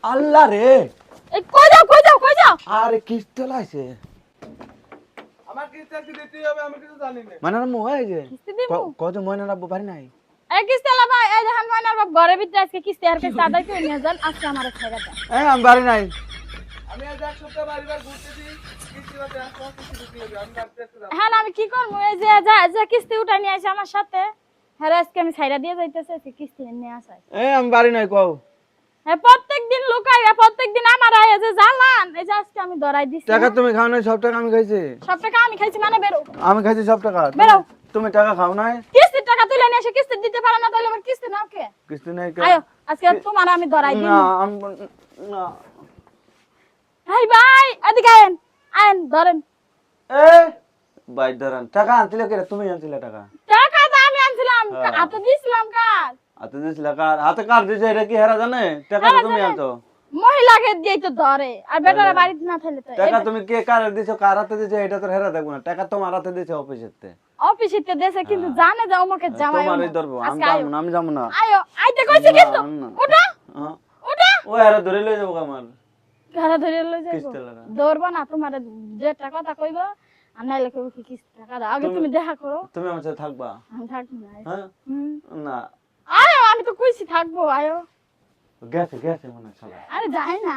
আল্লাহ রে এই কই যাও আরে কিস্তি লাইছে আমার কিস্তি কি দিতে হবে আমি কিছু জানি না। মানে মো এই যে কিস্তি দিমু কত ময়না রাখবো পারি নাই এই কিস্তি লা ভাই এই দেখেন মাইনার বাপ ঘরে ভিতরে আজকে কিস্তি আর কাছে আদায় করে নিয়ে যান আজকে আমারে ছেড়ে দেন আমি পারি নাই আমি আজ এক সপ্তাহ বাড়িবার ঘুরতেছি কিস্তি বাদে আসো কিস্তি দিতে হবে আমি বাড়িতে আসতে যাব। হ্যাঁ আমি কি করব এই যে যে কিস্তি উঠাই নিয়ে আসে আমার সাথে হ্যাঁ আজকে আমি ছাইরা দিয়ে যাইতেছে সে কিস্তি নিয়ে আসাই আমি পারি নাই কও হ্যাঁ প্রত্যেকদিন লুকাইয়া প্রত্যেকদিন আমার আয় যে জালান এই যে আজকে আমি ধরাই দিছি টাকা তুমি খাও নাই সব টাকা আমি খাইছি সব টাকা আমি খাইছি মানে বেরো আমি খাইছি সব টাকা বেরো তুমি টাকা খাও নাই কিস্তির টাকা তুলে নিয়ে এসে কিস্তি দিতে পারে না তাহলে আমার কিস্তি নাও কে কিস্তি নাই আয়ো আজকে তোমার আমি ধরাই দিই না আমি না হাই ভাই এদিকে আইন ধরেন এ ভাই ধরেন টাকা আনছিলে কে তুমি আনছিলে টাকা টাকা তো আমি আনছিলাম হ্যাঁ। হাতে দিছিলাম কার হাতে দিছিলে কার হাতে কার দিছে এটা কি হেরা জানে টাকা তো তুমি আনছো মহিলাকে দিয়েই তো ধরে আর বেটারা বাড়িতে না থাকলে তো টাকা তুমি কে কার দিছো কার হাতে দিছো এটা তো হেরা দেখবো না টাকা তোমার হাতে দিছে অফিসেতে অফিসেতে দেশে কিন্তু জানে যে আমাকে জামাই তোমারই ধরবো আমি যাবো না আমি যাবো না আয়ো আইতে কইছে কিন্তু না। ওটা হ্যাঁ। ওটা ও হেরা ধরে লই যাবো আমার ঘরে ধরে লই যাইবো কিস্তি লাগা ধরবো না তোমার যেটা কথা কইবো আর নাইলে কইবো কি কিস্তি টাকা দাও আগে তুমি দেখা করো তুমি আমার সাথে থাকবা আমি থাকবো না হ্যাঁ না আয়ো আমি তো কইছি থাকবো আয়ো গেছে গেছে মনে হয় শালা আরে যাই না